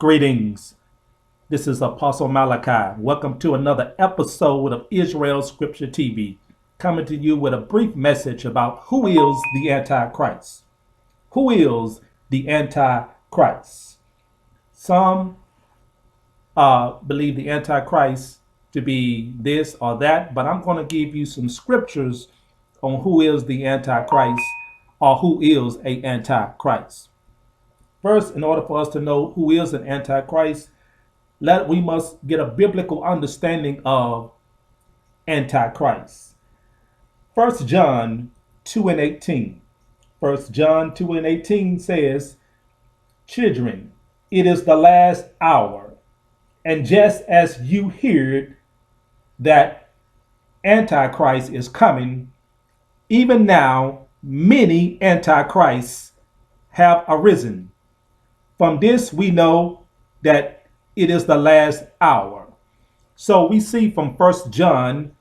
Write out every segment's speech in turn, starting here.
Greetings. This is Apostle Malachi. Welcome to another episode of Israel Scripture TV, coming to you with a brief message about who is the Antichrist. Who is the Antichrist? Some believe the Antichrist to be this or that, but I'm going to give you some scriptures on who is the Antichrist or who is a Antichrist. First, in order for us to know who is an Antichrist, we must get a biblical understanding of Antichrist. 1 John 2 and 18. 1 John 2 and 18 says, "Children, it is the last hour, and just as you heard that Antichrist is coming, even now many Antichrists have arisen. From this we know that it is the last hour." So we see from 1 John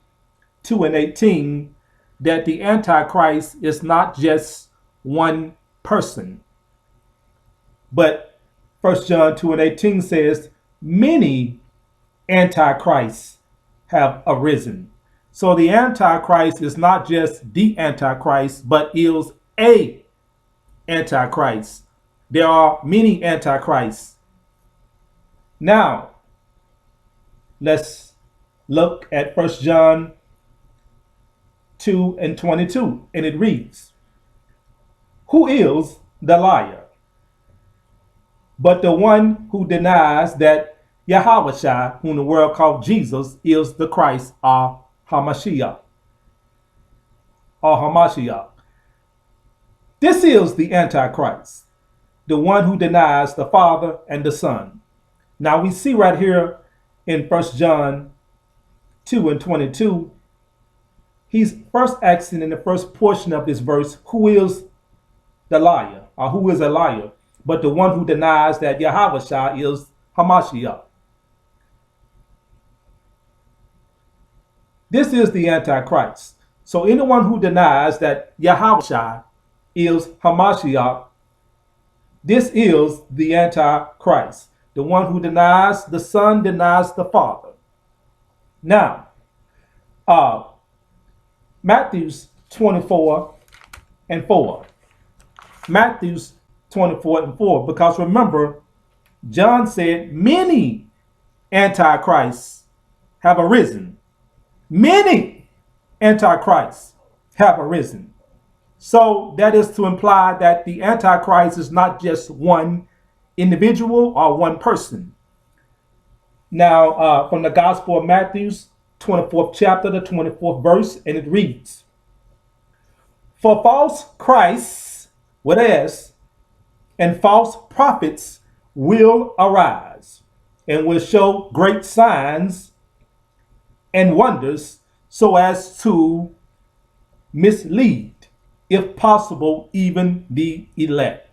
2 and 18 that the Antichrist is not just one person. But 1 John 2 and 18 says many Antichrists have arisen. So the Antichrist is not just the Antichrist, but is a Antichrist. There are many Antichrists. Now, let's look at 1 John 2 and 22, and it reads, "Who is the liar? But the one who denies that Yahweh, whom the world called Jesus, is the Christ or Hamashiach." This is the Antichrist, the one who denies the Father and the Son. Now we see right here in 1 John 2 and 22, he's first asking in the first portion of this verse, who is the liar, or who is a liar? But the one who denies that Yahweh is Hamashiach. This is the Antichrist. So anyone who denies that Yahweh is Hamashiach, this is the Antichrist. The one who denies the Son denies the Father. Now, Matthew's 24 and 4. Matthew's 24 and 4. Because remember, John said many Antichrists have arisen. Many Antichrists have arisen. So that is to imply that the Antichrist is not just one individual or one person. Now, from the Gospel of Matthew's 24th chapter, the 24th verse, and it reads, "For false Christs with S and false prophets will arise and will show great signs and wonders so as to mislead, if possible, even the elect."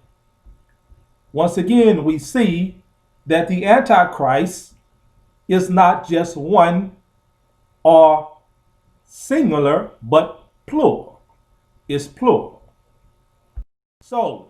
Once again, we see that the Antichrist is not just one or singular, but plural. It's plural. So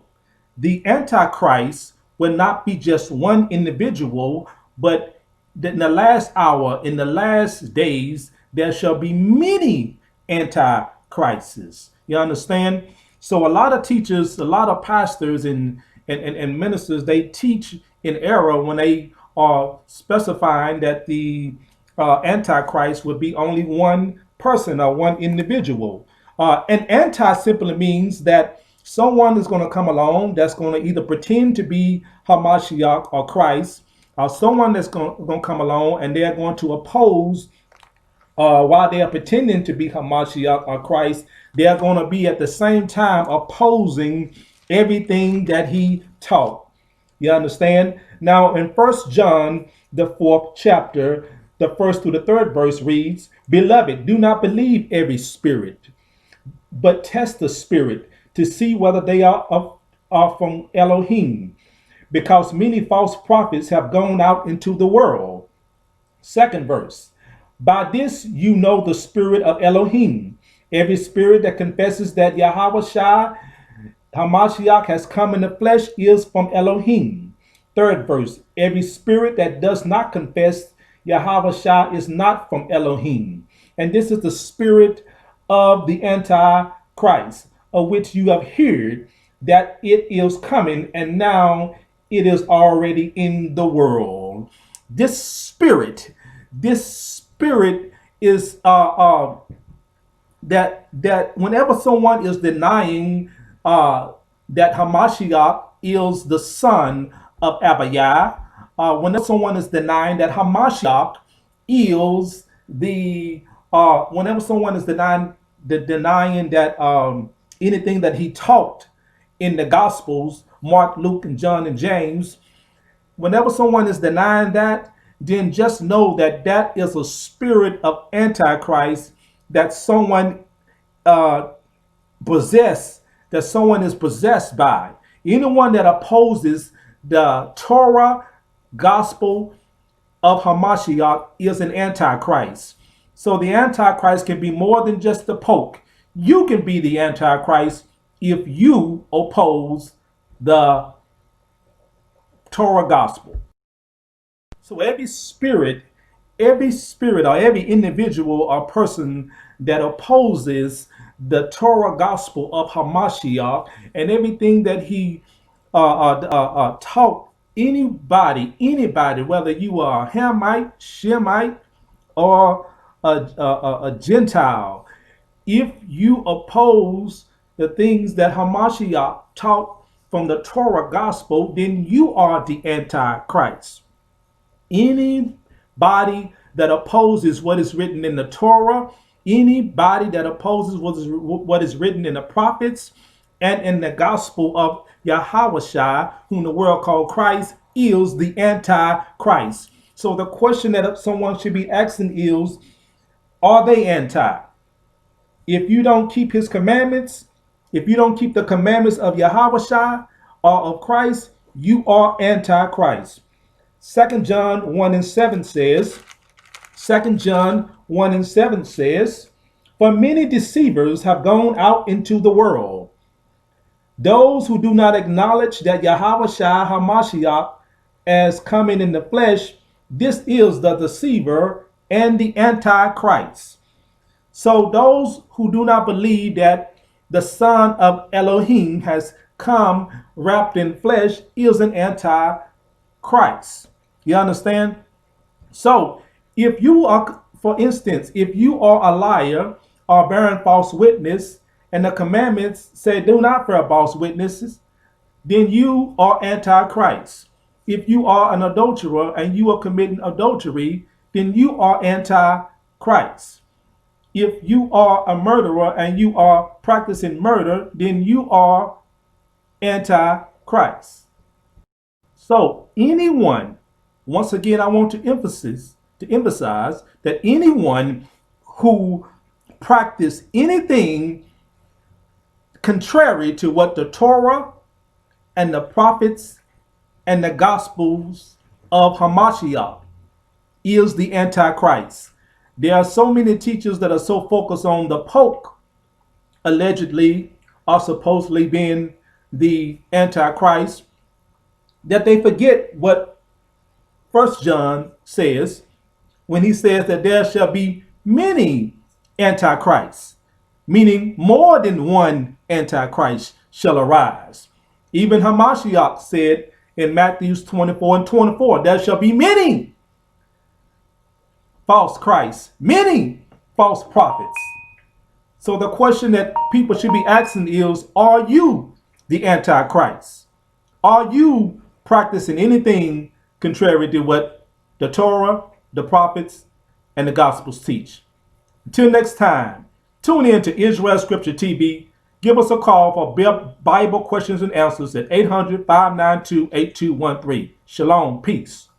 the Antichrist will not be just one individual, but in the last hour, in the last days, there shall be many Antichrists. You understand? So a lot of teachers, a lot of pastors and ministers, they teach in error when they are specifying that the Antichrist would be only one person or one individual. And anti simply means that someone is going to come along that's going to either pretend to be Hamashiach or Christ, or someone that's going to come along and they're going to oppose while they are pretending to be Hamashiach or Christ. They're going to be at the same time opposing everything that he taught. You understand? Now in 1 John, the 4th chapter, the 1st through the 3rd verse reads, "Beloved, do not believe every spirit, but test the spirit to see whether they are from Elohim, because many false prophets have gone out into the world." 2nd verse, "By this you know the spirit of Elohim. Every spirit that confesses that Yahweh Hamashiach has come in the flesh is from Elohim. Third verse, every spirit that does not confess Yahweh Shah is not from Elohim. And this is the spirit of the Antichrist, of which you have heard that it is coming, and now it is already in the world. This spirit is that whenever someone is denying that Hamashiach is the son of Abiah, whenever someone is denying that Hamashiach is whenever someone is denying that anything that he taught in the Gospels, Mark, Luke, and John and James, whenever someone is denying that, then just know that that is a spirit of Antichrist that someone uh, possessed, that someone is possessed by. Anyone that opposes the Torah gospel of Hamashiach is an Antichrist. So the Antichrist can be more than just the Pope. You can be the Antichrist if you oppose the Torah gospel. So every spirit or every individual or person that opposes the Torah gospel of Hamashiach and everything that he taught anybody, whether you are a Hamite, Shemite, or a Gentile, if you oppose the things that Hamashiach taught from the Torah gospel, then you are the Antichrist. Anybody that opposes what is written in the Torah, anybody that opposes what is written in the prophets and in the gospel of Yahweh Shai, whom the world called Christ, is the Antichrist. So the question that someone should be asking is, are they anti? If you don't keep his commandments, if you don't keep the commandments of Yahweh Shai or of Christ, you are Antichrist. 2 John 1 and 7 says, 2 John 1 and 7 says, for many deceivers have gone out into the world, those who do not acknowledge that Yahweh Shai HaMashiach as coming in the flesh. This is the deceiver and the Antichrist. So those who do not believe that the Son of Elohim has come wrapped in flesh is an Antichrist. You understand? So if you are, for instance, if you are a liar or bearing false witness, and the commandments say do not bear false witnesses, then you are Antichrist. If you are an adulterer and you are committing adultery, then you are Antichrist. If you are a murderer and you are practicing murder, then you are Antichrist. So anyone, once again, I want to emphasize that anyone who practice anything contrary to what the Torah and the prophets and the gospels of Hamashiach is the Antichrist. There are so many teachers that are so focused on the Pope allegedly or supposedly being the Antichrist that they forget what 1 John says when he says that there shall be many Antichrists, meaning more than one Antichrist shall arise. Even Hamashiach said in Matthew 24 and 24, there shall be many false Christs, many false prophets. So the question that people should be asking is, are you the Antichrist? Are you practicing anything contrary to what the Torah, the prophets, and the Gospels teach? Until next time, tune in to Israel Scripture TV. Give us a call for Bible questions and answers at 800-592-8213. Shalom, peace.